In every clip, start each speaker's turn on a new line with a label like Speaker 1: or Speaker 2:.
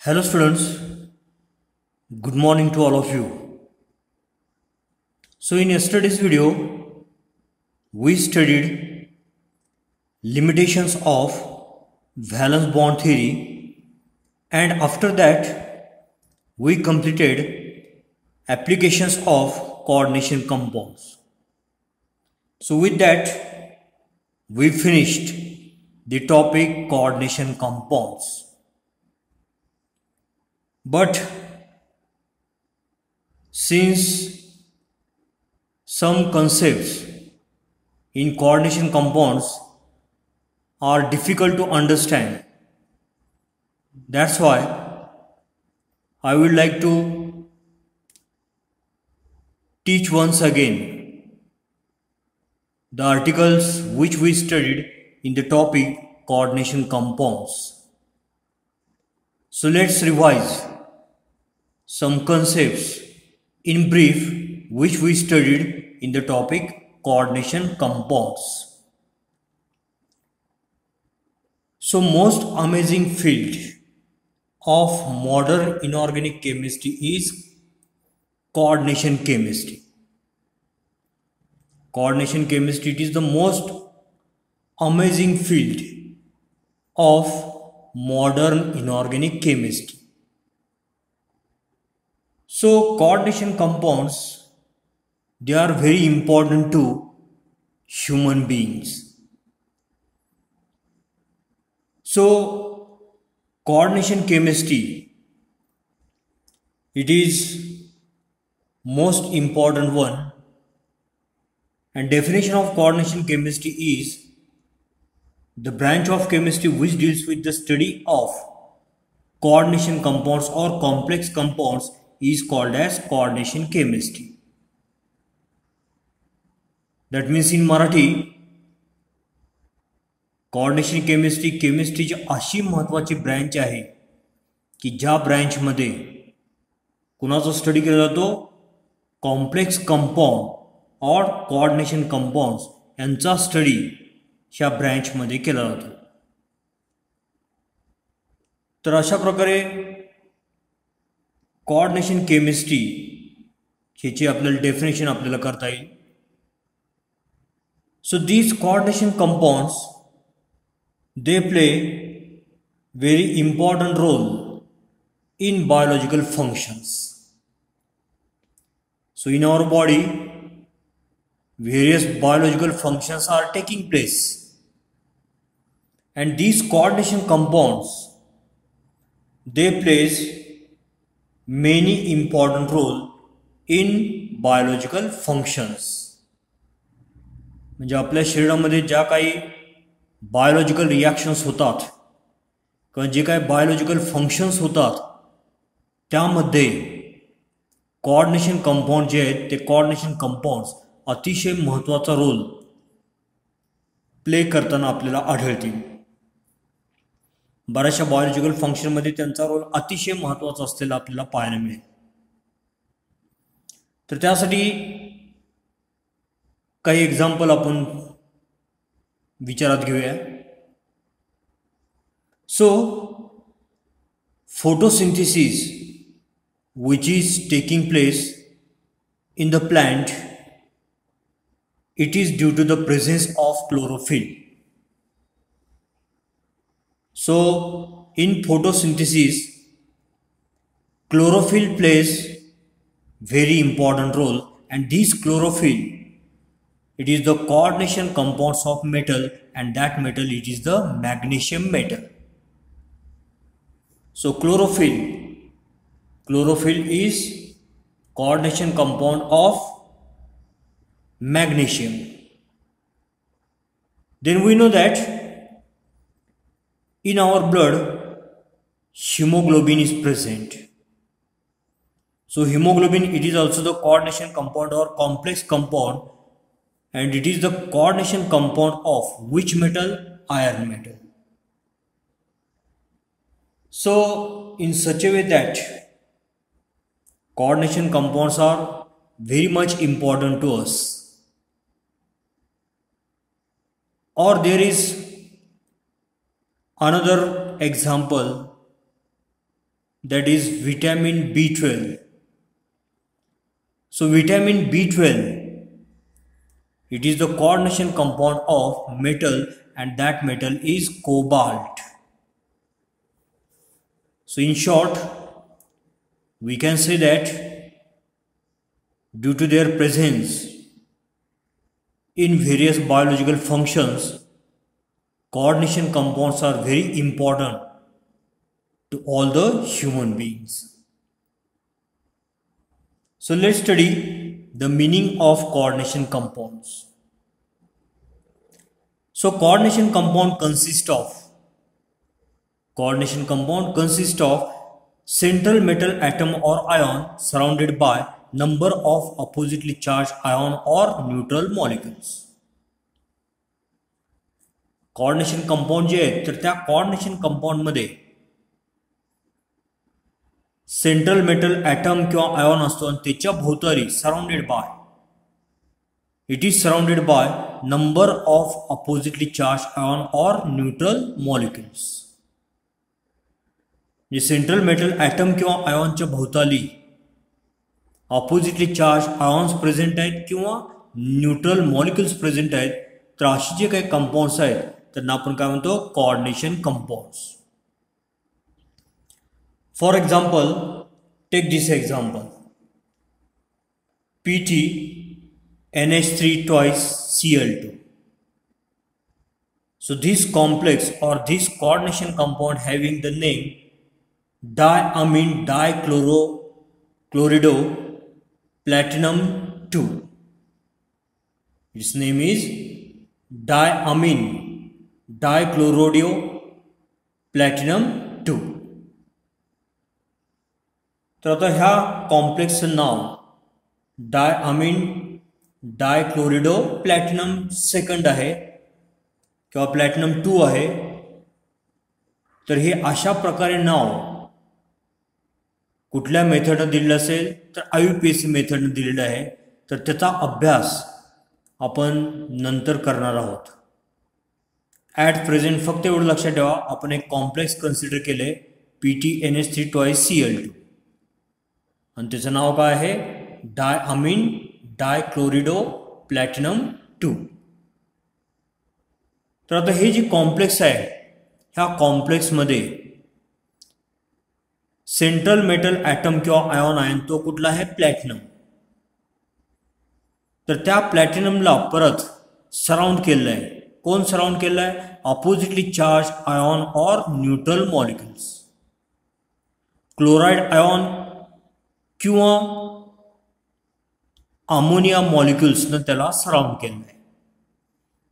Speaker 1: Hello students, good morning to all of you. So in yesterday's video, we studied limitations of valence bond theory, and after that we completed applications of coordination compounds. So with that we finished the topic coordination compounds. But since some concepts in coordination compounds are difficult to understand, that's why I would like to teach once again the articles which we studied in the topic coordination compounds. So let's revise some concepts in brief which we studied in the topic coordination compounds. So most amazing field of modern inorganic chemistry is coordination chemistry. Coordination chemistry, it is the most amazing field of modern inorganic chemistry. So coordination compounds, they are very important to human beings. So coordination chemistry, it is most important one, and definition of coordination chemistry is the branch of chemistry which deals with the study of coordination compounds or complex compounds is called as coordination chemistry. That means in Marathi, coordination chemistry केमिस्ट्रीची अशी महत्त्वाची branch आहे की ज्या ब्रँचमध्ये कुणाचा study केला जातो, complex compound और कोऑर्डिनेशन कंपाउंड्स यांचा स्टडी ह्या ब्रँचमध्ये केला जातो. तर अशा प्रकारे कोऑर्डिनेशन केमिस्ट्री ह्याची आपल्याला डेफिनेशन आपल्याला करता येईल. So these coordination compounds, they play very important role in biological functions. So in our body, various biological functions are taking place, and these coordination compounds, they plays many important role in biological functions. म्हणजे आपल्या शरीरामध्ये ज्या काही biological reactions होतात किंवा जे काही biological functions होतात त्यामध्ये कोऑर्डिनेशन कंपाउंड जे आहेत ते कोऑर्डिनेशन कंपाउंड्स अतिशय महत्त्वाचा रोल प्ले करताना आपल्याला आढळतील. बऱ्याचशा बायोलॉजिकल फंक्शनमध्ये त्यांचा रोल अतिशय महत्त्वाचा असलेला आपल्याला पाहायला मिळेल. तर त्यासाठी काही एक्झाम्पल आपण विचारात घेऊया. So photosynthesis which is taking place in the plant, it is due to the presence of chlorophyll. So in photosynthesis, chlorophyll plays very important role, and this chlorophyll, it is the coordination compounds of metal, and that metal, it is the magnesium metal. So chlorophyll is coordination compound of magnesium. Then we know that in our blood hemoglobin is present. So hemoglobin, it is also the coordination compound or complex compound, and it is the coordination compound of which metal? Iron metal. So in such a way that coordination compounds are very much important to us. Or there is another example that is vitamin B12. So vitamin B12, it is the coordination compound of metal, and that metal is cobalt. So in short, we can say that due to their presence in various biological functions, coordination compounds are very important to all the human beings. So let's study the meaning of coordination compounds. So coordination compound consists of central metal atom or ion surrounded by number of oppositely charged ion or neutral molecules. Coordination compound जे आहेत तर त्या coordination compound मध्ये central metal item किंवा ion असतो आणि त्याच्या भोवताली it is surrounded by number of oppositely charge ion or neutral molecules. जे सेंट्रल मेटल ॲटम किंवा आयॉनच्या भोवताली अपोजिटली चार्ज आयॉन्स प्रेझेंट आहेत किंवा न्यूट्रल मॉलिक्युल्स प्रेझेंट आहेत, तर अशी जे काही कंपाउंड्स आहेत त्यांना आपण काय म्हणतो, coordination compounds. For example, take this example, PtNH3 twice Cl2. So this complex or this coordination compound having the name diamine dichlorido platinum 2. Its name is diamine dichlorido platinum 2. तर आता ह्या कॉम्प्लेक्सचं नाव डायअमीन डायक्लोरिडो प्लॅटिनम सेकंड आहे किंवा platinum 2 आहे. तर हे अशा प्रकारे नाव कुठल्या मेथडने दिलेलं असेल तर IUPAC मेथडने दिलेलं आहे. तर त्याचा अभ्यास आपण नंतर करणार आहोत. ॲट प्रेझेंट फक्त एवढं लक्षात ठेवा, आपण एक कॉम्प्लेक्स कन्सिडर केले PtNH3 twice Cl2 आणि त्याचं नाव काय आहे, डायअमीन डायक्लोरिडो प्लॅटिनम 2. तर आता हे जे कॉम्प्लेक्स आहे, ह्या कॉम्प्लेक्समध्ये सेंट्रल मेटल ॲटम किंवा आयॉन आहे, तो कुठला आहे, प्लॅटिनम. तर त्या प्लॅटिनमला परत सराउंड केलेलं आहे. कोण सराउंड केलेलं आहे, oppositely charge ion or neutral molecules. Chloride ion किंवा अमोनिया मॉलिक्युल्सनं त्याला सराउंड केलं आहे.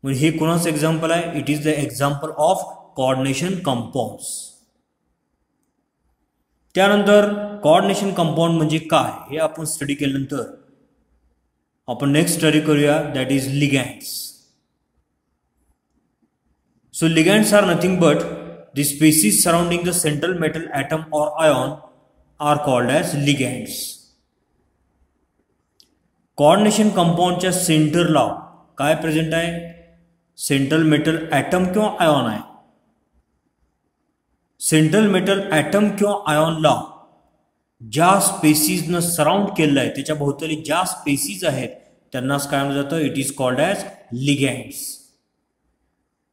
Speaker 1: म्हणजे हे कोणाचं एक्झाम्पल आहे, it is the example of coordination compounds. त्यानंतर कोऑर्डिनेशन कंपाउंड म्हणजे काय हे आपण स्टडी केल्यानंतर आपण नेक्स्ट स्टडी करूया, that is ligands. So ligands are nothing but the species surrounding the central metal atom or ion are called as ligands. Coordination कंपाउंडच्या सेंटरला काय प्रेझेंट आहे, सेंट्रल मेटल ॲटम किंवा आयॉन आहे. सेंट्रल मेटल ॲटम किंवा आयॉनला ज्या स्पेसिसनं surround केलेलं आहे, त्याच्या भोवताली ज्या स्पेसिस आहेत त्यांनाच काय म्हटलं जातं, it is called as ligands.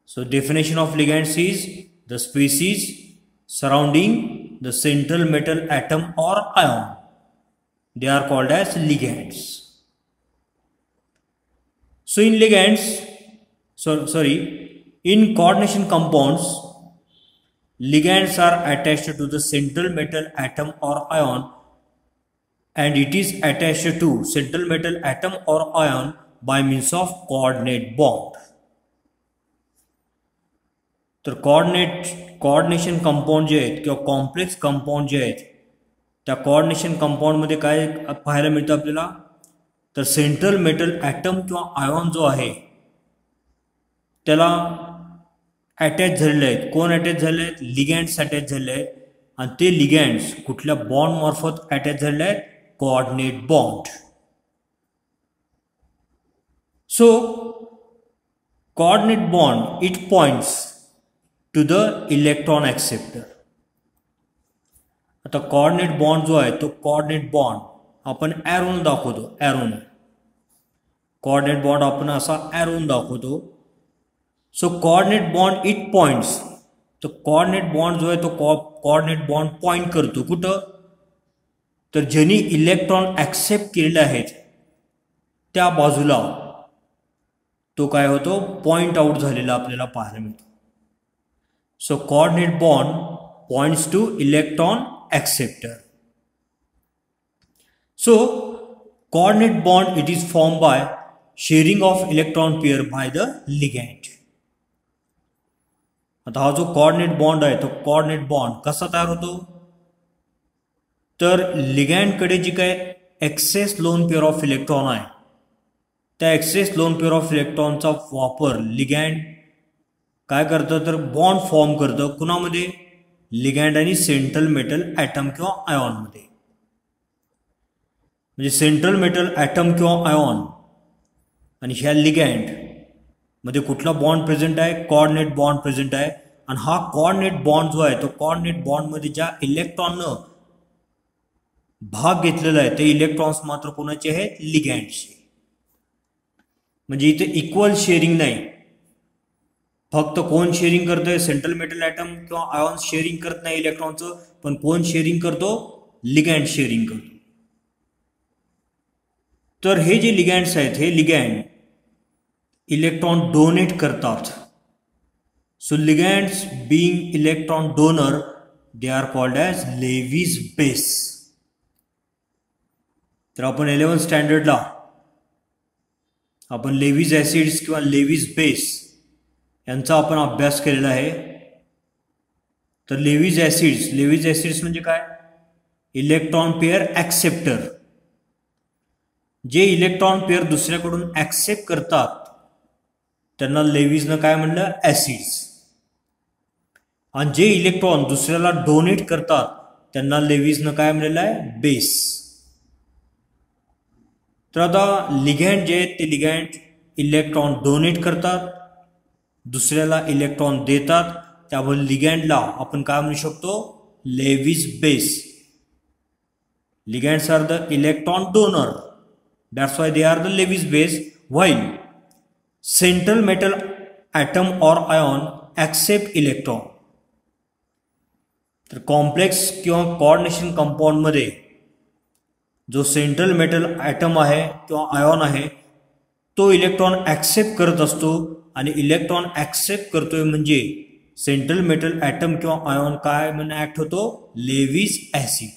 Speaker 1: So definition of ligands is the species surrounding the central metal atom or ion, they are called as ligands. So in ligands, in coordination compounds, ligands are attached to the central metal atom or ion, and it is attached to central metal atom or ion by means of coordinate bond. तर coordination compound जे आहेत किंवा complex compound जे आहेत, त्या coordination compound मध्ये काय पाहायला मिळतं आपल्याला, तर सेंट्रल मेटल ॲटम किंवा आयॉन जो आहे त्याला अटॅच झालेले आहेत. कोण अटॅच झाले आहेत, लिगँड्स अटॅच झाले आहेत. आणि ते लिगँड्स कुठल्या बॉन्ड मार्फत अटॅच झालेले आहेत, coordinate bond. So coordinate bond it points to the electron acceptor. आता कोऑर्डिनेट बॉन्ड जो आहे तो कोऑर्डिनेट बॉन्ड आपण ॲरोने दाखवतो, ॲरोने कोऑर्डिनेट बॉन्ड आपण असा ॲरोने दाखवतो. So coordinate bond it points, तो कोऑर्डिनेट बॉन्ड जो आहे तो कोऑर्डिनेट बॉन्ड पॉइंट करतो कुठं, तर ज्यांनी इलेक्ट्रॉन ॲक्सेप्ट केलेले आहेत त्या बाजूला तो काय होतो, पॉइंट आउट झालेला आपल्याला पाहायला मिळतो. So coordinate bond points to electron acceptor. So coordinate bond it is form by sharing of electron pair by the ligand. आता हा जो कोऑर्डिनेट बॉन्ड आहे तो कोऑर्डिनेट बॉन्ड कसा तयार होतो, तर लिगॅंडकडे जी काय excess lone pair of electron आहे त्या एक्सेस लोन पेअर ऑफ इलेक्ट्रॉनचा वापर लिगॅंड काय करतं, तर बॉन्ड फॉर्म करतं कुणामध्ये, लिगॅंड आणि सेंट्रल मेटल ॲटम किंवा आयॉनमध्ये. म्हणजे सेंट्रल मेटल ॲटम किंवा आयॉन आणि ह्या लिगॅंड मध्ये कुठला बॉन्ड प्रेझेंट आहे, कोऑर्डिनेट बॉन्ड प्रेझेंट आहे. आणि हा कोऑर्डिनेट बॉन्ड जो आहे तो कोऑर्डिनेट बॉन्डमध्ये ज्या इलेक्ट्रॉननं भाग घेतलेला आहे ते इलेक्ट्रॉन्स मात्र कोणाचे आहेत, लिगॅंडचे. म्हणजे इथे इक्वल शेअरिंग नाही, फक्त कोण शेअरिंग करतोय, सेंट्रल मेटल ॲटम किंवा आयॉन्स शेअरिंग करत नाही इलेक्ट्रॉनचं, पण कोण शेअरिंग करतो, लिगॅंड शेअरिंग करतो. तर हे जे लिगॅंड्स आहेत हे लिगॅंड इलेक्ट्रॉन डोनेट करतात. So ligands being electron donor they are called as Lewis base. तर आपण 11th स्टँडर्डला आपण लेव्हिज ॲसिड्स किंवा लेव्हिज बेस यांचा आपण अभ्यास केलेला आहे. तर लेव्हिज ॲसिड्स म्हणजे काय, इलेक्ट्रॉन पेअर ॲक्सेप्टर. जे इलेक्ट्रॉन पेअर दुसऱ्याकडून ॲक्सेप्ट करतात त्यांना लेव्हिजनं काय म्हणलं, ॲसिड्स. आणि जे इलेक्ट्रॉन दुसऱ्याला डोनेट करतात त्यांना लेव्हिजनं काय म्हणलेलं आहे, बेस. तर आता लिगॅंड जे आहेत ते लिगॅंड इलेक्ट्रॉन डोनेट करतात, दुसऱ्याला इलेक्ट्रॉन देतात, त्यामुळे लिगॅंडला आपण काय म्हणू शकतो, Lewis base. Ligands are the electron donor, that's why they are the Lewis base, while central metal atom or ion accept electron. तर कॉम्प्लेक्स किंवा कोऑर्डिनेशन कंपाऊंडमध्ये जो सेंट्रल मेटल ॲटम आहे किंवा आयॉन आहे तो इलेक्ट्रॉन ॲक्सेप्ट करत असतो. आणि इलेक्ट्रॉन ॲक्सेप्ट करतोय म्हणजे सेंट्रल मेटल ॲटम किंवा आयॉन काय म्हणून ॲक्ट होतो, लेव्हिज ॲसिड.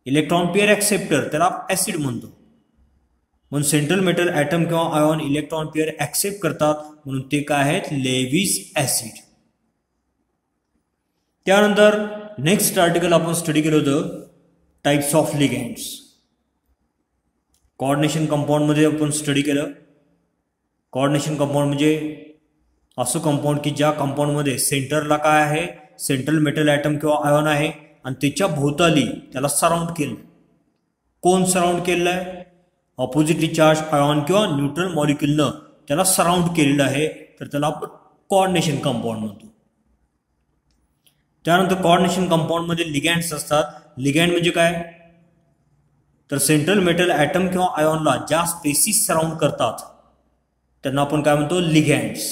Speaker 1: इलेक्ट्रॉन पेअर ॲक्सेप्टर त्याला ॲसिड म्हणतो. म्हणून सेंट्रल मेटल ॲटम किंवा आयॉन इलेक्ट्रॉन पेअर ॲक्सेप्ट करतात म्हणून ते काय आहेत, लेव्हिज ॲसिड. त्यानंतर नेक्स्ट आर्टिकल आपण स्टडी केलं होतं टाइप्स ऑफ लिगॅंड्स. कोऑर्डिनेशन कंपाऊंडमध्ये आपण स्टडी केलं. कोऑर्डिनेशन कंपाऊंड म्हणजे असं कंपाऊंड की ज्या कंपाऊंडमध्ये सेंटरला काय आहे, सेंट्रल मेटल ॲटम किंवा आयॉन आहे आणि त्याच्या भोवताली त्याला सराउंड केलं. कोण सराउंड केलेलं आहे, ऑपोजिटली चार्ज आयॉन किंवा न्यूट्रल मॉलिक्युलनं त्याला सराउंड केलेलं आहे, तर त्याला आपण कोऑर्डिनेशन कंपाऊंड म्हणतो. त्यानंतर कोऑर्डिनेशन कंपाऊंडमध्ये लिगॅंड्स असतात. लिगॅंड म्हणजे काय, तर सेंट्रल मेटल ॲटम किंवा आयॉनला ज्या स्पेसिस सराउंड करतात त्यांना आपण काय म्हणतो, लिगॅंड्स.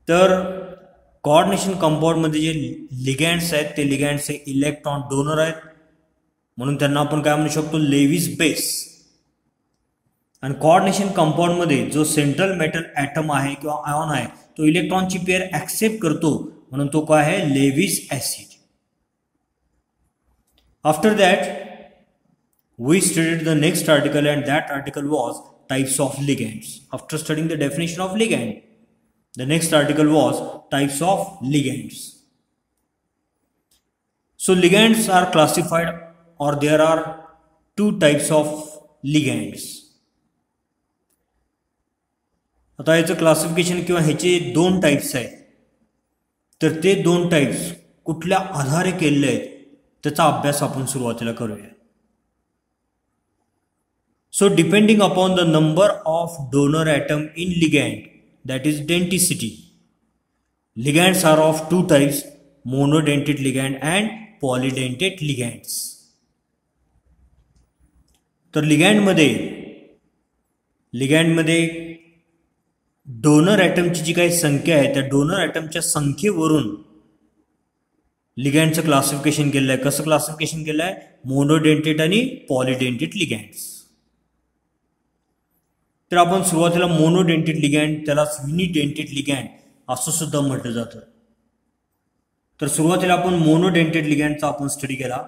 Speaker 1: तर कोऑर्डिनेशन कंपाऊंडमध्ये जे लिगॅंड्स आहेत ते लिगॅंड्स हे इलेक्ट्रॉन डोनर आहेत म्हणून त्यांना आपण काय म्हणू शकतो, लेव्हिज बेस. आणि कोऑर्डिनेशन कंपाऊंडमध्ये जो सेंट्रल मेटल ॲटम आहे किंवा आयॉन आहे तो इलेक्ट्रॉनची पेअर ॲक्सेप्ट करतो म्हणून तो काय आहे, Lewis acid. After that we studied the next article and that article was types of ligands. After studying the definition of ligand, the next article was types of ligands. So ligands are classified or there are two types of ligands. आता याचं classification किंवा ह्याचे दोन types आहेत. तर ते दोन types कुठल्या आधारे केलेले आहेत त्याचा अभ्यास आपण सुरुवातीला करूया. So depending upon the number of donor atom in ligand, that is denticity, ligands are of two types, monodentate ligand and पॉलिडेंटेट लिगँड्स. तर लिगँडमध्ये डोनर ॲटमची जी काही संख्या आहे त्या डोनर ॲटमच्या संख्येवरून लिगँडचं क्लासिफिकेशन केलं आहे. कसं क्लासिफिकेशन केलं आहे? मोनोडेंटेट आणि पॉलिडेंटेट लिगँड्स. तर आपण सुरुवातीला मोनोडेंटेट लिगँड त्यालाच युनिडेंटेट लिगँड असं सुद्धा म्हटलं जातं. तर सुरुवातीला आपण मोनोडेंटेट लिगँडचा आपण स्टडी केला.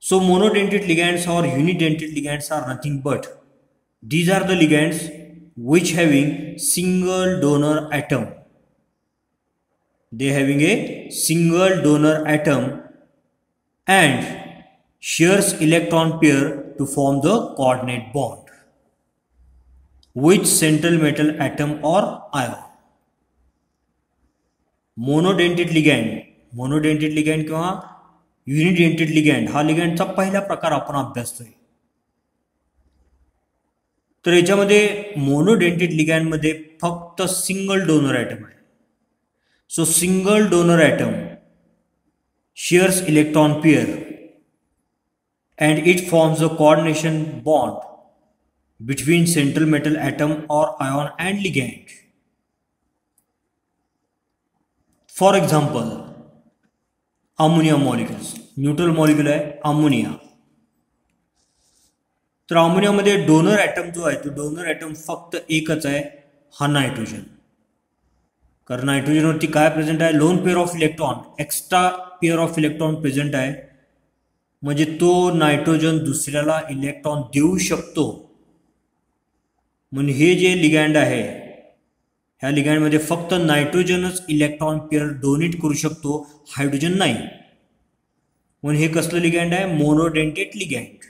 Speaker 1: So monodentate ligands or unidentate ligands are nothing but these are the ligands which having single donor atom. They having a single donor atom and shares electron pair to form the coordinate bond with central metal atom or ion. Monodentate ligand किंवा युनिडेंटेड ligand हा लिगँडचा पहिला प्रकार आपण अभ्यासतोय. तर याच्यामध्ये monodentate लिगँडमध्ये फक्त single donor atom आहे. So single donor atom shares electron pair and it forms a coordination bond between central metal atom or ion and ligand. For example ammonia molecules, neutral molecule आहे ammonia. तर अमोनियामध्ये donor item जो आहे तो donor item फक्त एकच आहे, हा नायट्रोजन. कारण नायट्रोजनवरती काय प्रेझेंट आहे? Loan pair of electron, extra pair of electron present आहे. म्हणजे तो नायट्रोजन दुसऱ्याला इलेक्ट्रॉन देऊ शकतो. म्हणून हे जे लिगँड आहे ह्या लिगँडमध्ये फक्त नायट्रोजनच इलेक्ट्रॉन पेअर डोनेट करू शकतो, हायड्रोजन नाही. म्हणून हे कसलं लिगँड आहे? Monodentate ligand.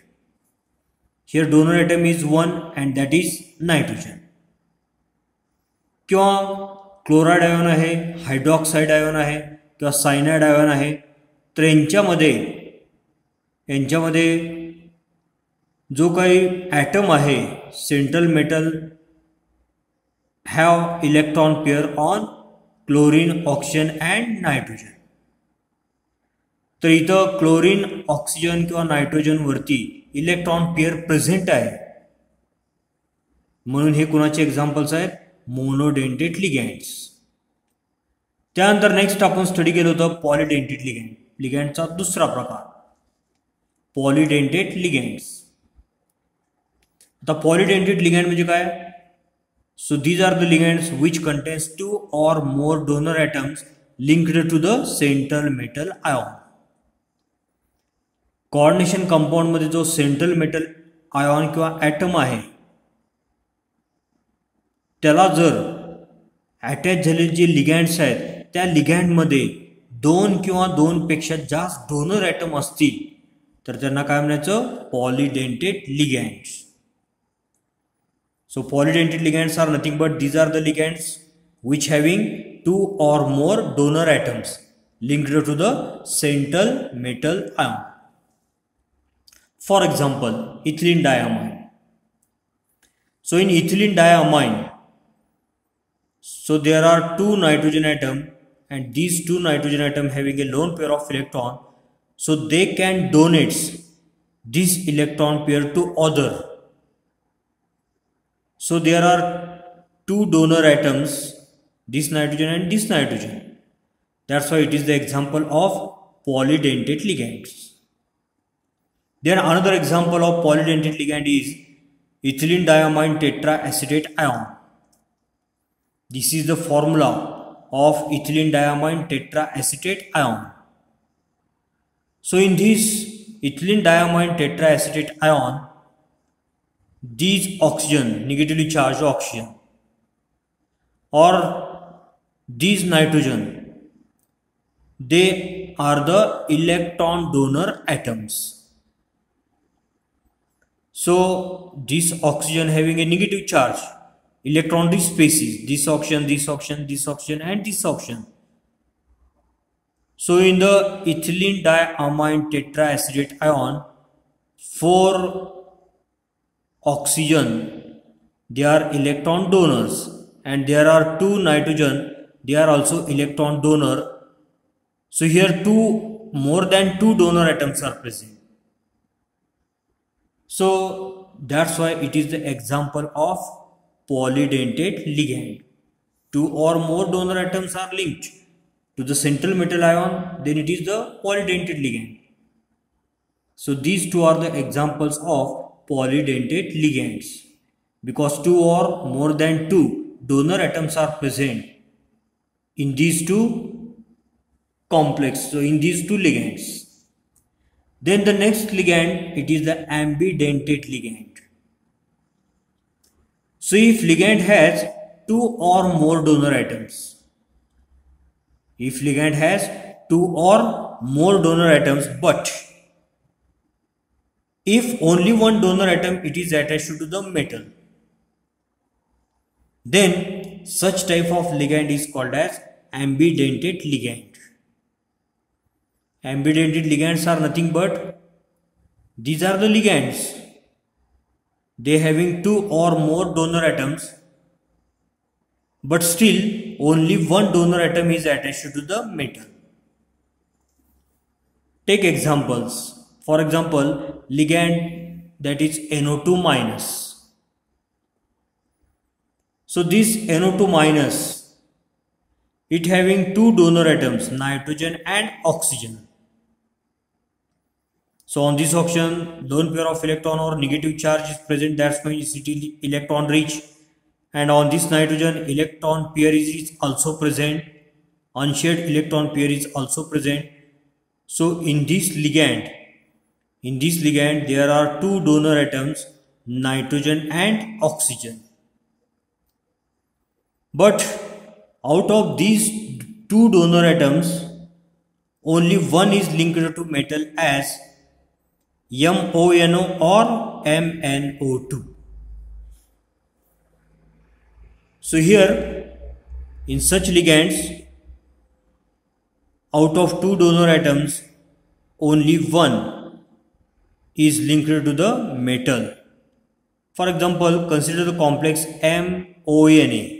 Speaker 1: Here donor atom is one and that is nitrogen. किंवा क्लोराईड आयॉन आहे, हायड्रॉक्साईड आयॉन आहे किंवा सायनाइड आयॉन आहे. तर यांच्यामध्ये जो काही ॲटम आहे central metal have electron pair on chlorine, oxygen and nitrogen. तर इथं क्लोरीन, ऑक्सिजन किंवा नायट्रोजन वरती इलेक्ट्रॉन पेअर प्रेझेंट आहे. म्हणून हे कोणाचे एक्झाम्पल्स आहेत? मोनोडेंटेट लिगँड्स. त्यानंतर नेक्स्ट आपण स्टडी केलं होतं पॉलिडेंटेट लिगँड. लिगँडचा दुसरा प्रकार पॉलिडेंटेट लिगँड्स. आता पॉलिडेंटेट लिगँड म्हणजे काय? So these are the ligands which contains two or more donor atoms linked to the central metal ion. Coordination compound मध्ये जो सेंट्रल मेटल आयॉन किंवा ॲटम आहे त्याला जर अटॅच झालेले जे लिगँड्स आहेत त्या लिगँडमध्ये दोन किंवा दोनपेक्षा जास्त डोनर ॲटम असतील तर त्यांना काय म्हणायचं? पॉलिडेंटेट लिगँड्स. So polydentate ligands are nothing but these are the ligands which having two or more donor atoms linked to the central metal ion. For example, ethylene diamine. So in ethylene diamine, so there are two nitrogen atom and these two nitrogen atom having a lone pair of electron, so they can donate this electron pair to other. So there are two donor atoms, this nitrogen and this nitrogen. That's why it is the example of polydentate ligands. Then another example of polydentate ligand is ethylene diamine tetraacetate ion. This is the formula of ethylene diamine tetraacetate ion. So in this ethylene diamine tetraacetate ion, these oxygen, negatively charged oxygen, or these nitrogen, they are the electron donor atoms. So this oxygen having a negative charge, electron rich species, this oxygen, this oxygen, this oxygen and this oxygen. So in the ethylene diamine tetraacetate ion, 4 oxygen, they are electron donors, and there are 2 nitrogen, they are also electron donor. So here more than two donor atoms are present. So that's why it is the example of polydentate ligand. Two or more donor atoms are linked to the central metal ion, then it is the polydentate ligand. So these two are the examples of polydentate ligands, because two or more than two donor atoms are present in these two complex, so in these two ligands. Then the next ligand, it is the ambidentate ligand. So if ligand has two or more donor atoms, but if only one donor atom it is attached to the metal, then such type of ligand is called as ambidentate ligand. Ambidentate ligands are nothing but these are the ligands, they having two or more donor atoms, but still only one donor atom is attached to the metal. Take examples. For example, ligand that is NO2 minus. So this NO2 minus, it having two donor atoms, nitrogen and oxygen. So on this option, lone pair of electron or negative charge is present, that's why it is electron rich. And on this nitrogen, electron pair is also present, unshared electron pair is also present. So in this ligand there are two donor atoms, nitrogen and oxygen. But out of these two donor atoms, only one is linked to metal as MONO or MnO2. So here in such ligands, out of two donor atoms, only one is linked to the metal. For example, consider the complex MONO.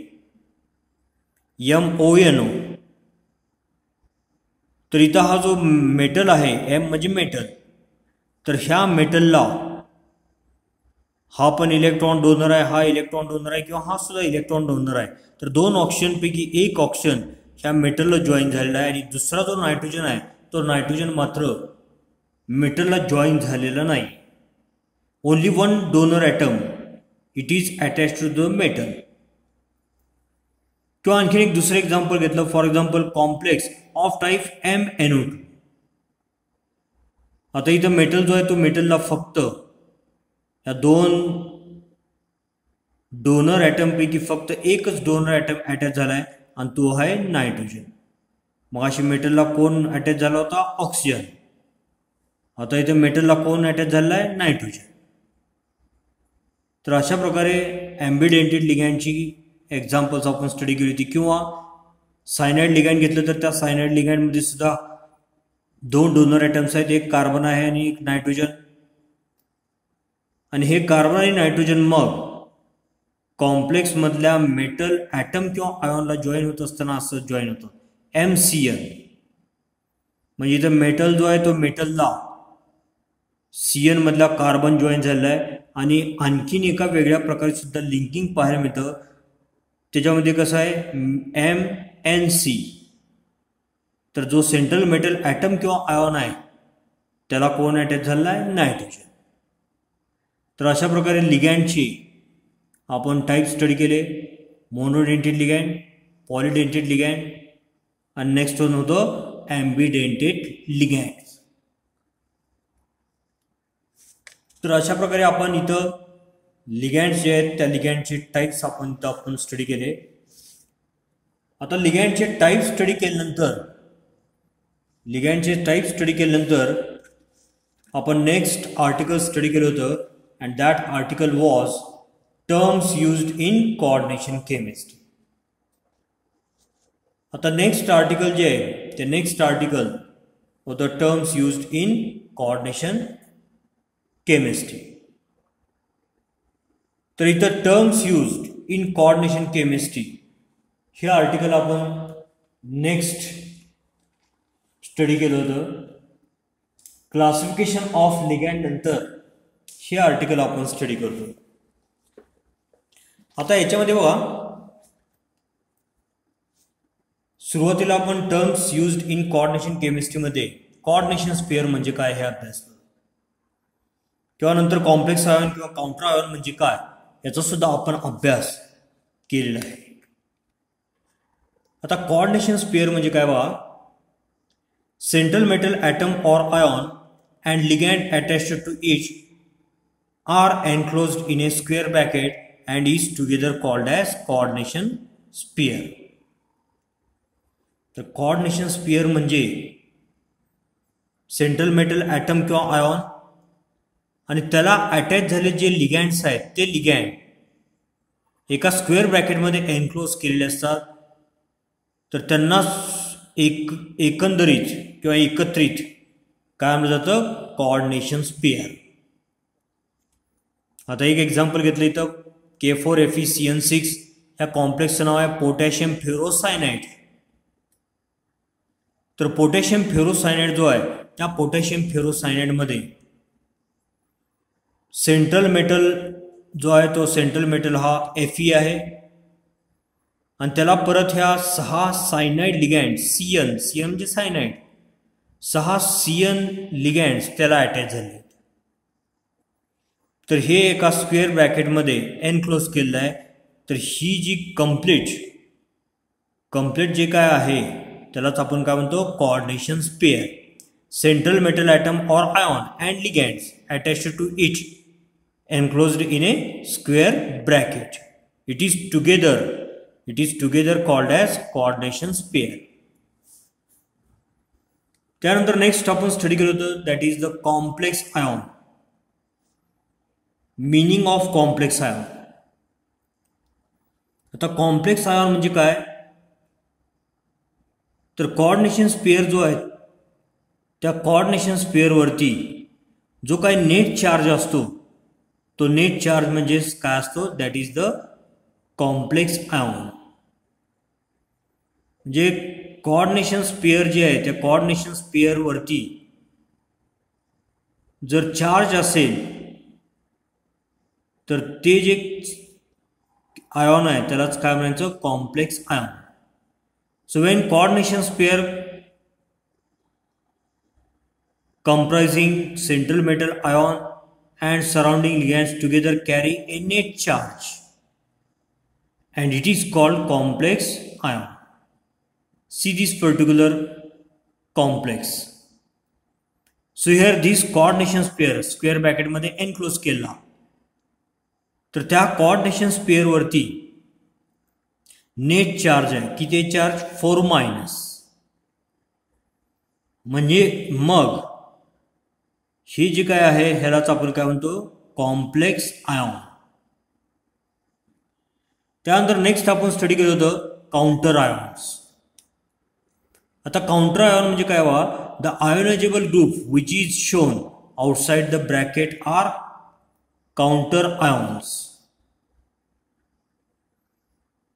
Speaker 1: तर इथं हा जो metal आहे, M म्हणजे metal, तर ह्या मेटलला हा पण इलेक्ट्रॉन डोनर आहे, हा इलेक्ट्रॉन डोनर आहे, किंवा हा सुद्धा इलेक्ट्रॉन डोनर आहे. तर दोन ऑक्सिजन पैकी एक ऑक्सिजन ह्या मेटलला जॉईन झालेला आहे आणि दुसरा जो नायट्रोजन आहे तो नायट्रोजन मात्र मेटलला जॉईन झालेला नाही. Only one donor atom it is attach to the metal. किंवा आणखीन एक दुसरं एक्झाम्पल घेतलं, for example complex of type MnO2. आता इथं मेटल जो आहे तो मेटलला फक्त या दोन डोनर ॲटमपैकी फक्त एकच डोनर ॲटम अटॅच झाला आहे आणि तो आहे नायट्रोजन. मग अशी मेटलला कोण अटॅच झाला होता? ऑक्सिजन. आता इथे मेटलला कोण अटॅच झाला आहे? नायट्रोजन. तर अशा प्रकारे ॲम्बिडेंटेड लिगँडची एक्झाम्पल्स आपण स्टडी केली होती. किंवा सायनाइड लिगँड घेतलं तर त्या सायनाइड लिगँडमध्ये सुद्धा दोन डोनर ॲटम्स आहेत, एक कार्बन आहे आणि एक नायट्रोजन. आणि हे कार्बन आणि नायट्रोजन मग कॉम्प्लेक्स मधल्या मेटल ॲटम किंवा आयॉनला जॉईन होत असताना असं जॉईन होतं MCl. म्हणजे इथं मेटल जो आहे तो मेटलला CN मधला कार्बन जॉईन झालेला आहे. आणि आणखीन एका वेगळ्या प्रकारे सुद्धा लिंकिंग पाहायला मिळतं. त्याच्यामध्ये कसं आहे MnC. तर जो सेंट्रल मेटल ॲटम किंवा आयॉन आहे त्याला कोण अटॅच झालेला आहे? नायट्रोजन. तर अशा प्रकारे लिगँडची आपण टाईप स्टडी केले. मोनोडेंटेड लिगँड, पॉलिडेंटेड लिगँड आणि नेक्स्ट वन होतं ॲम्बिडेंटेड लिगँड. तर अशा प्रकारे आपण इथं लिगँड्स जे आहेत त्या लिगँडचे टाईप्स आपण स्टडी केले. आता लिगँडचे टाईप स्टडी केल्यानंतर आपण नेक्स्ट आर्टिकल स्टडी केलं होतं, and that article was terms used in coordination chemistry. आता नेक्स्ट आर्टिकल जे आहे ते नेक्स्ट आर्टिकल होतं terms used in coordination chemistry. तर इथं terms used in coordination chemistry हे आर्टिकल आपण नेक्स्ट स्टडी केलं होतं. क्लासिफिकेशन ऑफ लिगँड नंतर हे आर्टिकल आपण स्टडी करतो. आता याच्यामध्ये बघा, सुरुवातीला आपण टर्म्स युज्ड इन कोऑर्डिनेशन केमिस्ट्रीमध्ये कोऑर्डिनेशन स्पेअर म्हणजे काय हे अभ्यासलं, किंवा नंतर कॉम्प्लेक्स आयन किंवा काउंटर आयन म्हणजे काय याचा सुद्धा आपण अभ्यास केलेला आहे. आता कोऑर्डिनेशन स्पेअर म्हणजे काय बघा, central metal atom or ion and ligand attached to each are enclosed in a square bracket and is together called as coordination sphere. तर coordination sphere म्हणजे सेंट्रल मेटल ॲटम किंवा आयॉन आणि त्याला attach झाले जे लिगँड्स आहेत ते लिगँड एका स्क्वेअर ब्रॅकेटमध्ये एनक्लोज केलेले असतात. तर त्यांना एकंदरीत किंवा एकत्रित काय म्हटलं जातं, कोऑर्डिनेशन स्पेअर. आता एक एक्झाम्पल घेतलं इथं, K4FeCN6 ह्या कॉम्प्लेक्सचं नाव आहे पोटॅशियम फेरोसायनाइड. तर पोटॅशियम फेरोसायनाइड जो आहे त्या पोटॅशियम फेरोसायनाइडमध्ये सेंट्रल मेटल जो आहे तो सेंट्रल मेटल हा Fe आहे आणि त्याला परत ह्या 6 सायनाइड लिगँड CN म्हणजे सायनाइड 6 CN लिगँड्स त्याला अटॅच झाले. तर हे एका स्क्वेअर ब्रॅकेटमध्ये एनक्लोज केलेलं आहे. तर ही जी कम्प्लीट जे काय आहे त्यालाच आपण काय म्हणतो, coordination sphere. Central metal atom or ion and ligands attached to each enclosed in a square bracket. It is together called as coordination sphere. त्यानंतर नेक्स्ट आपण स्टडी केलं होतं, that is the complex ion. Meaning of complex ion. आता complex ion म्हणजे काय, तर coordination spare जो आहे त्या कोऑर्डिनेशन स्पेअरवरती जो काही नेट चार्ज असतो तो नेट चार्ज म्हणजे काय असतो, that is the complex ion. म्हणजे कोऑर्डिनेशन स्पेअर जे आहे त्या कोऑर्डिनेशन स्पेअरवरती जर चार्ज असेल तर ते जे आयॉन आहे त्यालाच काय म्हणायचं, complex ion. So when coordination spare comprising central metal ion and surrounding ligands together carry a net charge and it is called complex ion. See this particular complex. So here this coordination pair square bracket मध्ये enclose केला, तर त्या coordination pair वरती net charge आहे किती charge 4- म्हणजे मग ही जी काय आहे ह्यालाच आपण काय म्हणतो, कॉम्प्लेक्स आयॉन. त्यानंतर नेक्स्ट आपण स्टडी केलं होतं काउंटर आयॉन्स. आता काउंटर आयॉन म्हणजे काय व्हा, the ionizable group which is shown outside the bracket are counter ions.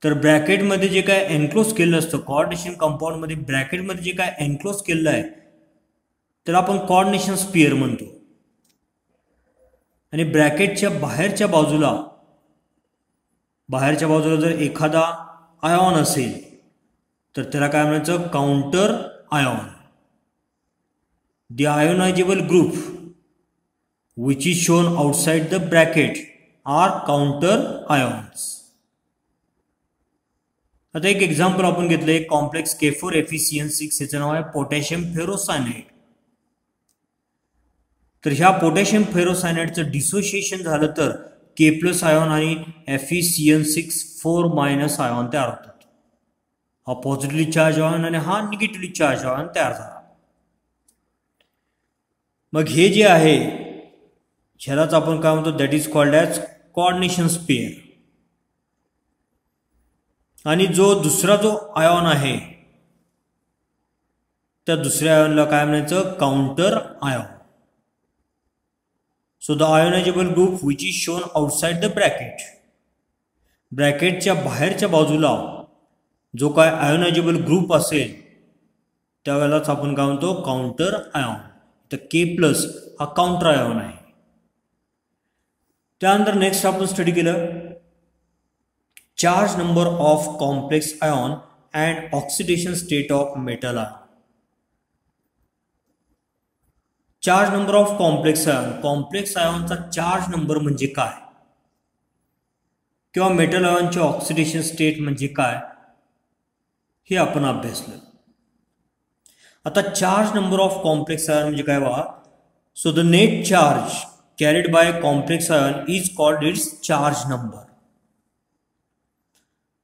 Speaker 1: तर ब्रॅकेटमध्ये जे काय एनक्लोज केलं असतं कोऑर्डिनेशन कंपाऊंडमध्ये ब्रॅकेटमध्ये जे काय एनक्लोज केलेलं आहे त्याला आपण कोऑर्डिनेशन स्पियर म्हणतो. आणि ब्रॅकेटच्या बाहेरच्या बाजूला जर एखादा आयॉन असेल तर त्याला काय म्हणायचं, counter ion. The ionizable group which is shown outside the bracket are counter ions. आता एक एक्झाम्पल आपण घेतलंय कॉम्प्लेक्स K4FeCN6 याचं नाव आहे पोटॅशियम फेरोसायनाइड. तर ह्या पोटॅशियम फेरोसायनाइडचं डिसोसिएशन झालं तर K+ आयॉन आणि FeCN6 4- आयॉन तयार होतात. हा पॉझिटिव्हली चार्ज आयॉन आणि हा निगेटिव्हली चार्ज आयॉन तयार झाला. मग हे जे आहे ह्यालाच आपण काय म्हणतो, that is called as coordination spare. आणि जो दुसरा जो आयॉन आहे त्या दुसऱ्या आयॉनला काय म्हणायचं, counter ion. So the ionizable group which is shown outside the bracket, ब्रॅकेटच्या बाहेरच्या बाजूला जो काय आयोनायझेबल ग्रुप असेल त्यावेळेलाच आपण काय म्हणतो काउंटर आयॉन. तर के प्लस हा काउंटर आयॉन आहे. त्यानंतर नेक्स्ट आपण स्टडी केलं charge number of complex ion and oxidation state of metal ion. Charge number of complex ion. Complex आयॉनचा चार्ज नंबर म्हणजे काय किंवा मेटल आयॉनचे ऑक्सिडेशन स्टेट म्हणजे काय हे आपण अभ्यासलं. आता charge number of complex ion म्हणजे काय बघा. So the net charge carried by complex ion is called its charge number.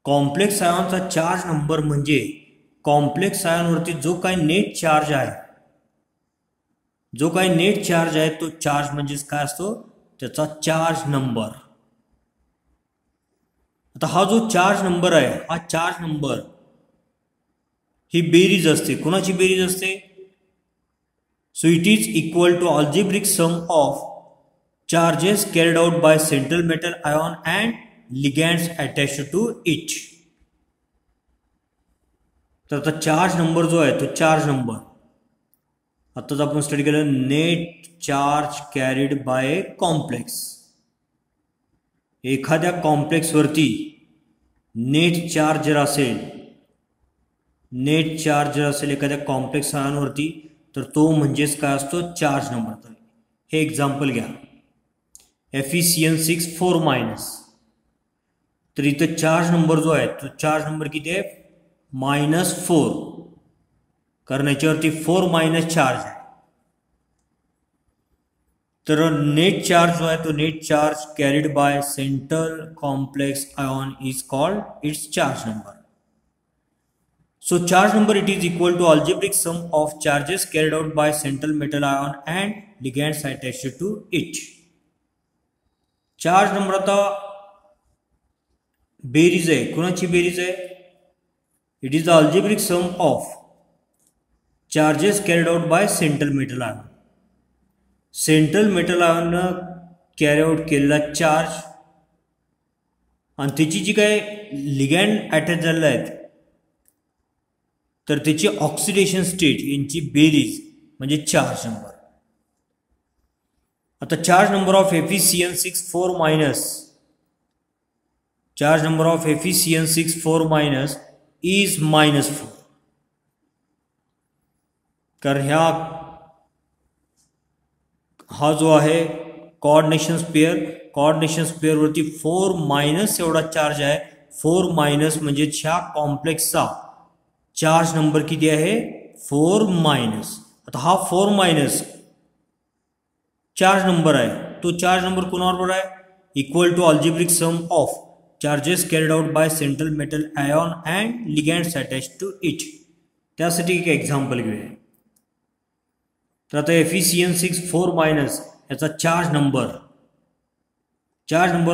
Speaker 1: Complex आयॉनचा चार्ज नंबर म्हणजे कॉम्प्लेक्स आयॉनवरती जो काही नेट चार्ज आहे, जो काही नेट चार्ज आहे तो चार्ज म्हणजेच काय असतो त्याचा चार्ज नंबर. आता हा जो चार्ज नंबर आहे हा चार्ज नंबर ही बेरीज असते. कोणाची बेरीज असते. So it is equal to algebraic sum of charges carried out by central metal ion and ligands attached to it. तर आता चार्ज नंबर जो आहे तो चार्ज नंबर आताच आपण स्टडी केलं net charge carried by complex. एखाद्या कॉम्प्लेक्सवरती नेट चार्ज जर असेल, नेट चार्ज जर असेल एखाद्या कॉम्प्लेक्स आयॉनवरती तर तो म्हणजेच काय असतो चार्ज नंबर. तर हे एक्झाम्पल घ्या FeCN6 4-. तर इथं चार्ज नंबर जो आहे तो चार्ज नंबर किती आहे -4, कारण याच्यावरती 4- चार्ज आहे. तर नेट चार्ज जो आहे तो net charge carried by central complex ion is called its charge number. So charge number it is equal to algebraic sum of charges carried out by central metal ion and ligands attached to it. Charge number आता बेरीज आहे. कोणाची बेरीज आहे. It is the algebraic sum of charges carried out by central metal ion. Central metal ion carry out केलेला charge आणि त्याची जी काय लिगँड अटॅच झालेला आहेत तर त्याची ऑक्सिडेशन स्टेट यांची बेरीज म्हणजे चार्ज नंबर. आता charge number of FeCN6 4-. Charge number of FeCN6 4- is -4. कारण हा जो आहे कोऑर्डिनेशन स्पेअर, कोऑर्डिनेशन स्पेअर वरती 4- एवढा चार्ज आहे. 4- म्हणजे ह्या कॉम्प्लेक्सचा चार्ज नंबर किती आहे 4-. आता हा 4- चार्ज नंबर आहे तो चार्ज नंबर कोणाबरोबर आहे equal to algebraic sum of charges carried out by central metal ion and ligands attached to it. त्यासाठी एक एक्झाम्पल घेऊया. तर आता FeCN6 4- याचा charge number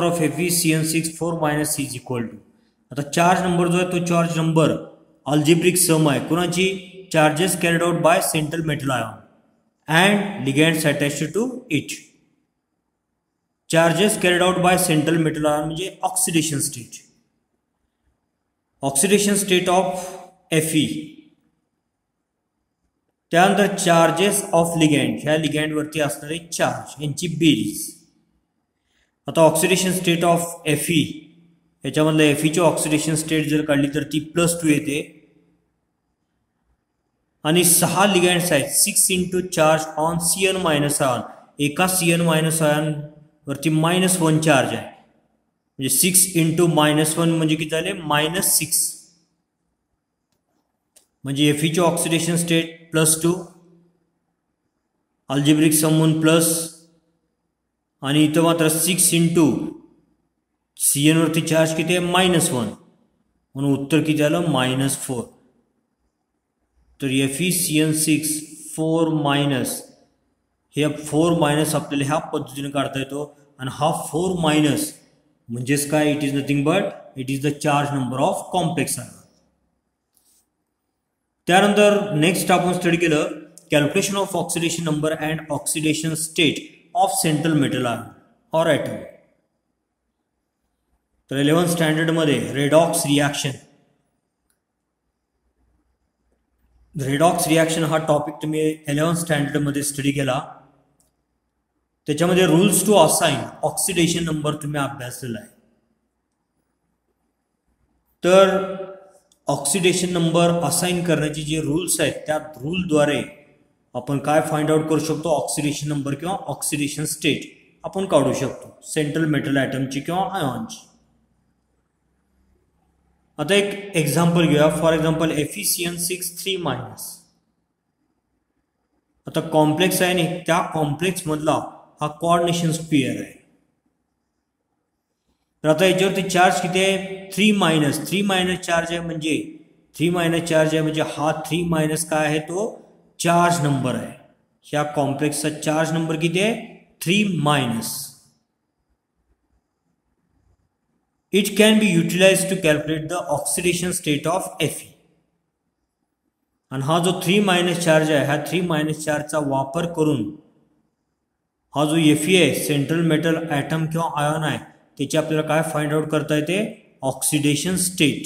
Speaker 1: of FeCN6 4- is equal to. आता चार्ज नंबर जो आहे तो चार्ज नंबर अल्जेब्रिक सम आहे कोणाची charges carried out by central metal ion and ligands attached to it. Charges carried out by central metal ion म्हणजे oxidation state. Oxidation state of Fe. त्यानंतर charges of ligand, ह्या ligand वरती असणारे charge यांची बेरीज. आता oxidation state of Fe याच्यामधलं Fe ची oxidation state जर काढली तर ती +2 येते आणि 6 लिगँड्स आहेत. 6 into charge on Cn- ion. एका Cn- आयॉन वरती -1 चार्ज आहे म्हणजे 6 इंटू -1 म्हणजे किती झाले -6. म्हणजे Fe ची ऑक्सिडेशन स्टेट +2 अल्जेब्रिक समून प्लस आणि इथं मात्र 6 इंटू Cn वरती चार्ज किती आहे -1 म्हणून उत्तर किती आलं -4. तर FeCN6 4- हे 4- आपल्याला ह्या पद्धतीने काढता येतो आणि हा 4- म्हणजेच काय it is nothing but it is the charge number of complex ion. त्यानंतर नेक्स्ट आपण स्टडी केलं calculation of oxidation number and oxidation state of central metal ion or atom. तर 11th स्टँडर्ड मध्ये रेडॉक्स रिॲक्शन रेडॉक्स रिॲक्शन हा topic तुम्ही 11th स्टँडर्डमध्ये study केला. त्याच्यामध्ये rules to assign oxidation number तुम्ही अभ्यासलेला आहे. तर ऑक्सिडेशन नंबर असाइन करण्याचे जे रूल्स आहेत त्या रूलद्वारे आपण काय फाइंड आउट करू शकतो, ऑक्सिडेशन नंबर किंवा ऑक्सिडेशन स्टेट आपण काढू शकतो सेंट्रल मेटल ॲटमची किंवा आयॉनची. आता एक एक्झाम्पल घेऊया. For example FeCN6 3-. आता कॉम्प्लेक्स आहे आणि त्या कॉम्प्लेक्स मधला हा कोऑर्डिनेशन स्पियर आहे. तर आता याच्यावरती चार्ज किती आहे, 3- चार्ज आहे. म्हणजे 3- चार्ज आहे म्हणजे हा 3- काय आहे, तो चार्ज नंबर आहे. ह्या कॉम्प्लेक्सचा चार्ज नंबर किती आहे, 3-. It can be utilized to calculate the oxidation state of Fe. आणि हा जो 3- चार्ज आहे, ह्या 3- चार्जचा वापर करून हा जो Fe आहे, सेंट्रल मेटल ॲटम किंवा आयॉन आहे, त्याची आपल्याला काय फाइंड आउट करता येते, ऑक्सिडेशन स्टेट.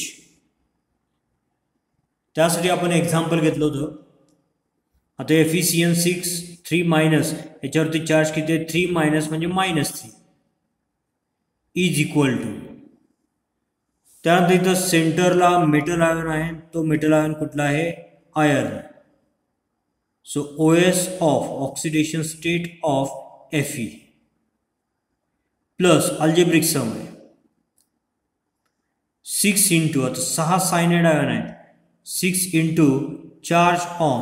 Speaker 1: त्यासाठी आपण एक्झाम्पल घेतलं होतं. आता FeCN6 3- याच्यावरती चार्ज किती आहे, 3- म्हणजे -3 इज इक्वल टू. त्यानंतर इथं सेंटरला मेटल आयॉन आहे, तो मेटल आयॉन कुठला आहे, iron. So OS of oxidation state of Fe plus algebraic sum आहे 6 इंटू, आता 6 सायनाइड आयॉन आहेत, 6 into charge on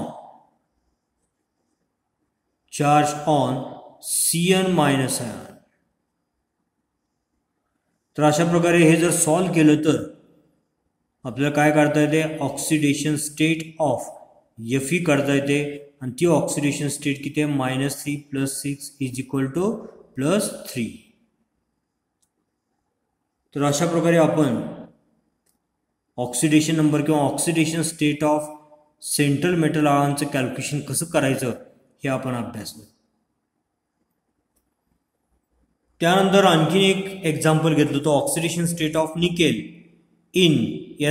Speaker 1: Cn- ion. तर अशा प्रकारे हे जर सॉल्व केलं तर आपल्याला काय काढता येते, ऑक्सिडेशन स्टेट ऑफ Fe काढता येते. आणि ती ऑक्सिडेशन स्टेट किती आहे, -3 + 6 इज इक्वल टू +3. तर अशा प्रकारे आपण ऑक्सिडेशन नंबर किंवा oxidation state of central metal आयॉनचं कॅल्क्युलेशन कसं करायचं हे आपण अभ्यासलं. त्यानंतर आणखीन एक एक्झाम्पल घेतलं होतं, oxidation state of nickel in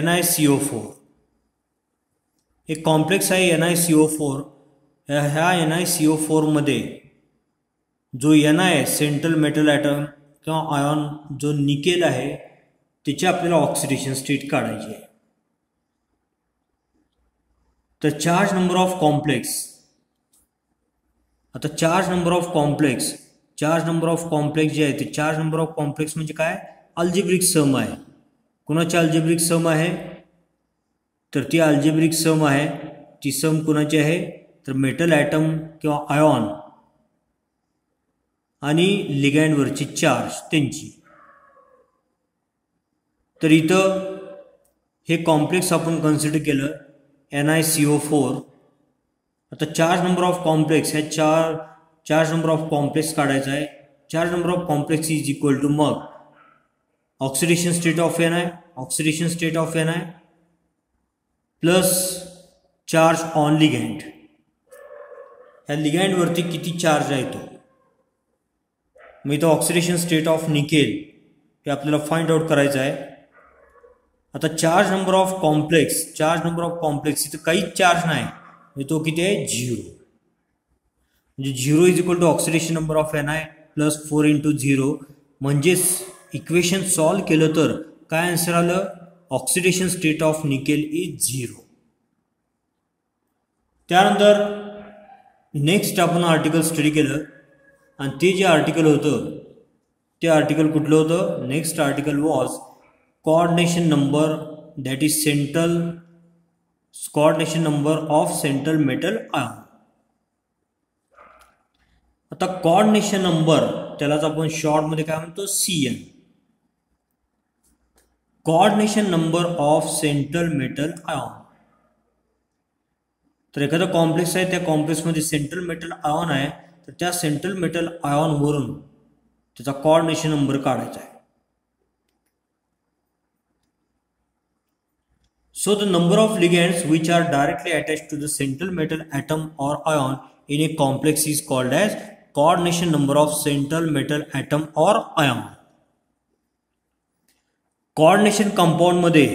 Speaker 1: NiCO4. एक कॉम्प्लेक्स आहे NiCO4. ह्या NiCO4 मध्ये जो Ni आहे, सेंट्रल मेटल ॲटम किंवा आयॉन जो निकेल आहे, त्याची आपल्याला ऑक्सिडेशन स्टेट काढायची आहे. तर चार्ज नंबर ऑफ कॉम्प्लेक्स, आता चार्ज नंबर ऑफ कॉम्प्लेक्स जे आहे ते चार्ज नंबर ऑफ कॉम्प्लेक्स म्हणजे काय, अल्जेब्रिक सम आहे. कुणाची अल्जेब्रिक सम आहे, तर ती अल्जेब्रिक सम आहे, ती सम कुणाची आहे, तर मेटल ॲटम किंवा आयॉन आणि लिगँडवरची चार्ज त्यांची. तर इथं हे कॉम्प्लेक्स आपण कन्सिडर केलं NiCO4. आता चार्ज नंबर ऑफ कॉम्प्लेक्स, ह्या चार्ज नंबर ऑफ कॉम्प्लेक्स काढायचा आहे. Charge number of complex is equal to मग oxidation state of Ni plus charge on ligand. ह्या लिगँडवरती किती चार्ज आहे तो, मग इथं ऑक्सिडेशन स्टेट ऑफ निकेल हे आपल्याला फाइंड आउट करायचं आहे. आता चार्ज नंबर ऑफ कॉम्प्लेक्स इथं काहीच चार्ज नाही, म्हणजे तो किती आहे, 0. म्हणजे 0 is equal to oxidation number of Ni plus 4 × 0. म्हणजेच इक्वेशन सॉल्व केलं तर काय आन्सर आलं, oxidation state of nickel is 0. त्यानंतर नेक्स्ट आपण आर्टिकल स्टडी केलं आणि ते जे आर्टिकल होतं ते आर्टिकल कुठलं होतं, next article was coordination number, that is coordination number of central metal ion. आता कोऑर्डिनेशन नंबर त्यालाच आपण शॉर्टमध्ये काय म्हणतो, Cn. Coordination number of central metal ion. तर एखादा कॉम्प्लेक्स आहे, त्या कॉम्प्लेक्समध्ये सेंट्रल मेटल आयॉन आहे, तर त्या सेंट्रल मेटल आयॉनवरून त्याचा कोऑर्डिनेशन नंबर काढायचा आहे. So the number of ligands which are directly attached to the central metal atom or ion in a complex is called as coordination number of central metal atom or ion. Coordination compound मध्ये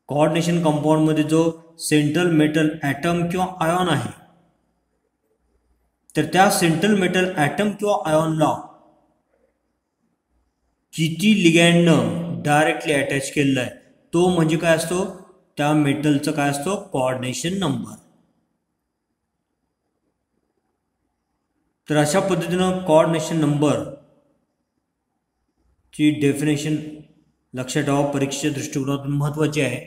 Speaker 1: coordination compound मध्ये जो central metal item किंवा ion आहे, तर त्या central metal item किंवा आयॉनला किती लिगँडनं directly attach केलेला आहे तो म्हणजे काय असतो, त्या मेटलचा काय असतो, कोऑर्डिनेशन नंबर. तर अशा पद्धतीनं कोऑर्डिनेशन नंबर ची डेफिनेशन लक्षात ठेवा, परीक्षेच्या दृष्टिकोनातून महत्त्वाची आहे.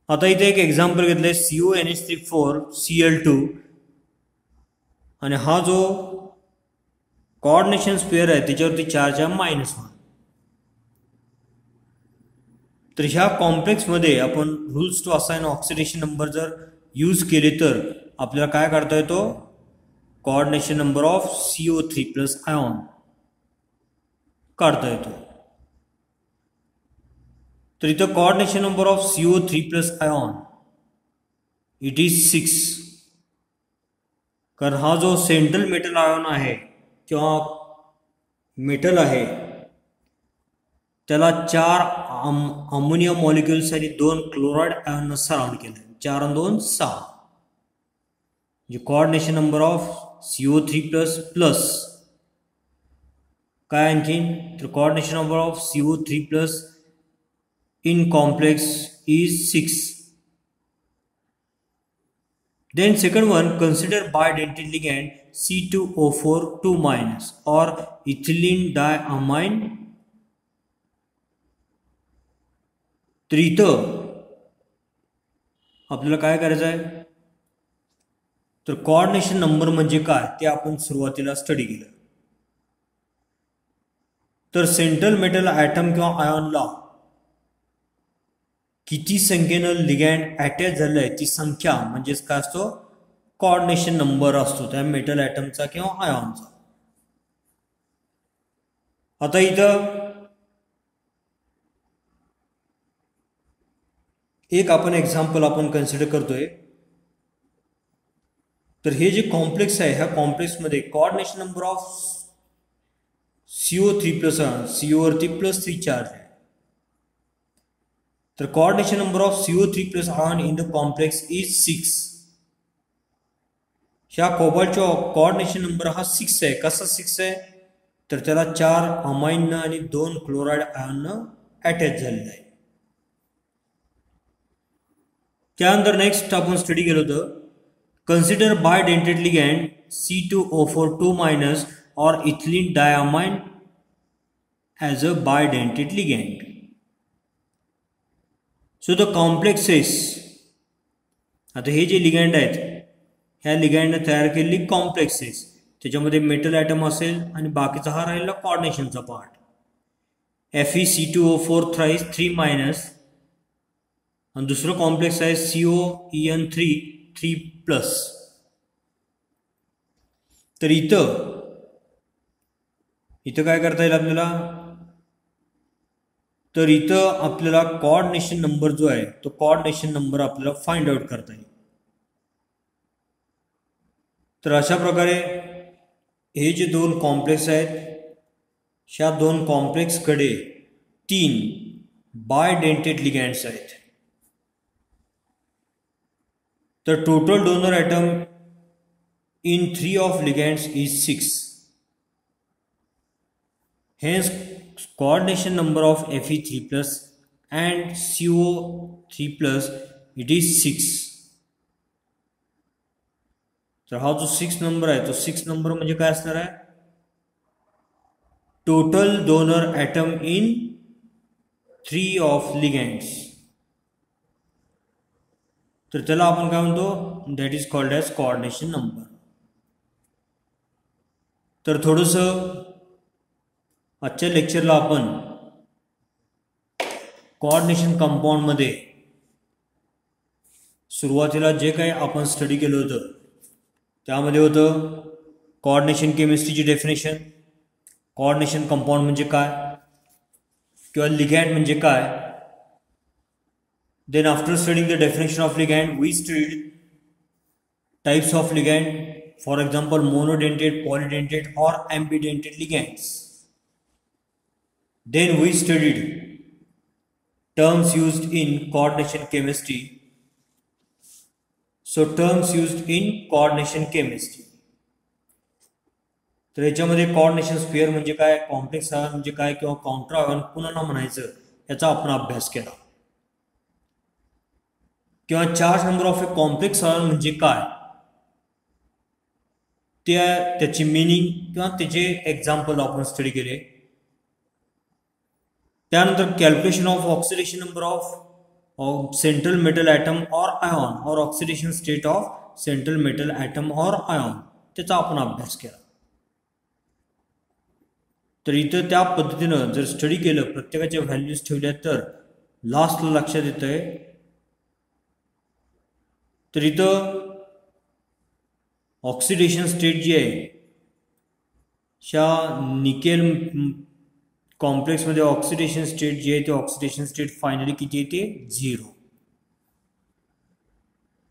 Speaker 1: आता इथे एक एक्झाम्पल घेतलंय CONH3,4Cl2 आणि हा जो कोऑर्डिनेशन स्पेअर आहे त्याच्यावरती चार्ज आहे -1. तर ह्या कॉम्प्लेक्समध्ये आपण rules to assign oxidation number जर यूज केले तर आपल्याला काय काढता येतो, coordination number of CO3+ ion काढता येतो. तर इथं coordination number of CO3+ ion it is 6, कारण हा जो सेंट्रल मेटल आयॉन आहे किंवा मेटल आहे त्याला 4 अमोनिया मॉलिक्युल्स आणि 2 क्लोराइड आयॉन सराउंड केले. 4 आणि 2 6. म्हणजे कोऑर्डिनेशन नंबर ऑफ CO3+ काय आणखीन, तर coordination number of CO3+ in complex is 6. Then second one, consider bidentate ligand C2O4 2- or ethylene diamine. तर इथं आपल्याला काय करायचं आहे, तर कोऑर्डिनेशन नंबर म्हणजे काय ते आपण सुरुवातीला स्टडी केलं. तर सेंट्रल मेटल ॲटम किंवा आयॉनला किती संख्येनं लिगँड अटॅच झालं आहे ती संख्या म्हणजेच काय असतो, कोऑर्डिनेशन नंबर असतो त्या मेटल ॲटमचा किंवा आयॉनचा. आता इथं एक आपण एक्झाम्पल आपण कन्सिडर करतोय. तर हे जे कॉम्प्लेक्स आहे ह्या कॉम्प्लेक्समध्ये coordination number of CO3+ CO वरती +3 चार्ज आहे. तर coordination number of CO3+ ion in the complex is 6. ह्या कोबाल्टचा कोऑर्डिनेशन नंबर हा 6 आहे. कसा 6 आहे, तर त्याला 4 अमाइन आणि 2 क्लोराइड आयॉन अटॅच झालेला आहे. त्यानंतर नेक्स्ट आपण स्टडी केलं होतं, consider bidentate ligand C2O4 2- or ethylene diamine as a bidentate ligand. So the complexes, आता हे जे लिगँड आहेत ह्या लिगँडने तयार केलेली कॉम्प्लेक्सेस, त्याच्यामध्ये मेटल ॲटम असेल आणि बाकीचा हा राहिला कोऑर्डिनेशनचा पार्ट. FeC2O4 3- आणि दुसरं कॉम्प्लेक्स आहे COEN3 3+. तर इथं काय करता येईल आपल्याला, तर इथं आपल्याला कोऑर्डिनेशन नंबर जो आहे तो कोऑर्डिनेशन नंबर आपल्याला फाइंड आउट करता येईल. तर अशा प्रकारे हे जे 2 कॉम्प्लेक्स आहेत ह्या 2 कॉम्प्लेक्सकडे 3 बायडेंटेट लिगँड्स आहेत. तर total donor atom in 3 of ligands is 6. Hence coordination number of Fe3+ and CO3+ it is 6. तर हा जो 6 नंबर आहे तो 6 नंबर म्हणजे काय असणार आहे, total donor atom in 3 of ligands. तर त्याला आपण काय म्हणतो, that is called as coordination number. तर थोडंसं आजच्या लेक्चरला आपण कोऑर्डिनेशन कंपाऊंडमध्ये सुरुवातीला जे काही आपण स्टडी केलं होतं त्यामध्ये होतं कोऑर्डिनेशन केमिस्ट्रीची डेफिनेशन, कोऑर्डिनेशन कंपाऊंड म्हणजे काय किंवा लिगँड म्हणजे काय. Then after studying the definition of ligand we studied types of ligand, for example monodentate, polydentate or ambidentate ligands. Then we studied terms used in coordination chemistry. So terms used in coordination chemistry. तर याच्यामध्ये coordination sphere म्हणजे काय, complex ion म्हणजे काय किंवा counter ion कुणाला म्हणायचं याचा आपण अभ्यास केला. किंवा charge number of a complex ion म्हणजे काय, त्याची मिनिंग किंवा त्याचे एक्झाम्पल आपण स्टडी केले. त्यानंतर calculation of oxidation number of central metal atom or ion or oxidation state of central metal atom or ion त्याचा आपण अभ्यास केला. तर इथं त्या पद्धतीनं जर स्टडी केलं, प्रत्येकाच्या व्हॅल्यूज ठेवल्या तर लास्टला लक्षात येतंय. तर इथं ऑक्सिडेशन स्टेट जी आहे, ह्या निकेल कॉम्प्लेक्समध्ये ऑक्सिडेशन स्टेट जी आहे ते ऑक्सिडेशन स्टेट फायनली किती येते, 0.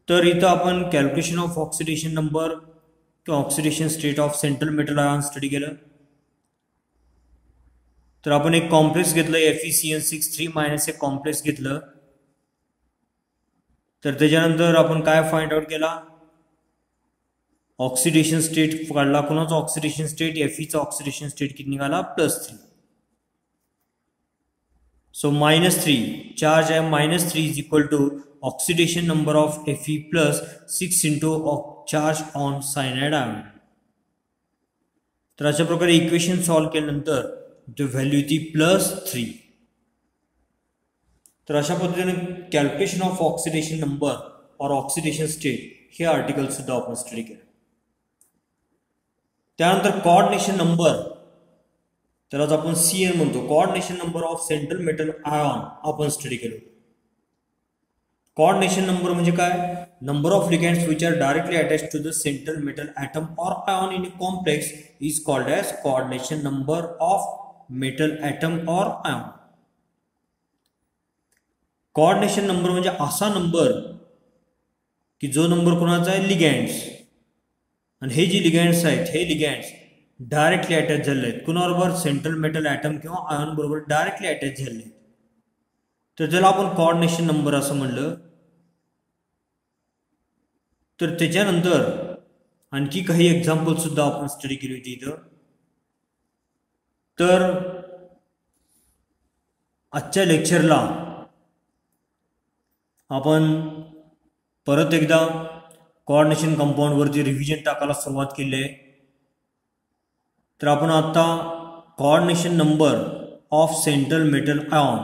Speaker 1: तर इथं आपण कॅल्क्युलेशन ऑफ ऑक्सिडेशन नंबर किंवा oxidation state of central metal ion study केलं. तर आपण एक कॉम्प्लेक्स घेतलं FeCN6 3- एक कॉम्प्लेक्स घेतलं. तर त्याच्यानंतर आपण काय फाइंड आउट केला, ऑक्सिडेशन स्टेट काढला. कोणाचा ऑक्सिडेशन स्टेट, Feचा ऑक्सिडेशन स्टेट किती निघाला, +3. सो -3 चार्ज आहे, -3 is equal to oxidation number of Fe plus 6 into charge on cyanide ion. तर अशा प्रकारे इक्वेशन सॉल्व केल्यानंतर व्हॅल्यू ती +3. तर अशा पद्धतीने कॅल्क्युलेशन ऑफ ऑक्सिडेशन नंबर और ऑक्सिडेशन स्टेट हे आर्टिकल सुद्धा आपण स्टडी केलं. त्यानंतर कोऑर्डिनेशन नंबर, त्यालाच आपण CN म्हणतो, coordination number of central metal ion आपण स्टडी केलं. कोऑर्डिनेशन नंबर म्हणजे काय, number of ligands which are directly attached to the central metal atom or ion in a complex is called as coordination number of metal atom or ion. Coordination number म्हणजे असा number की जो number कोणाचा आहे, लिगँड्स, आणि हे जे लिगँड्स आहेत हे लिगँड्स डायरेक्टली अटॅच झाले आहेत कुणाबरोबर, सेंट्रल मेटल ॲटम किंवा आयॉन बरोबर डायरेक्टली अटॅच झाले आहेत. तर त्याला आपण कोऑर्डिनेशन नंबर असं म्हणलं. तर त्याच्यानंतर आणखी काही एक्झाम्पल सुद्धा आपण स्टडी केली होती इथं. तर आजच्या लेक्चरला आपण परत एकदा कोऑर्डिनेशन कंपाऊंडवरती रिव्हिजन टाकायला सुरुवात केली आहे. तर आपण आता coordination number of central metal ion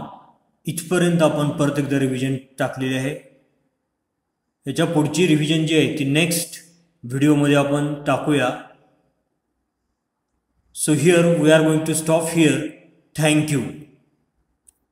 Speaker 1: इथपर्यंत आपण परत एकदा रिव्हिजन टाकलेली आहे. याच्या पुढची रिव्हिजन जी आहे ती नेक्स्ट व्हिडिओमध्ये आपण टाकूया. So here we are going to stop here. Thank you.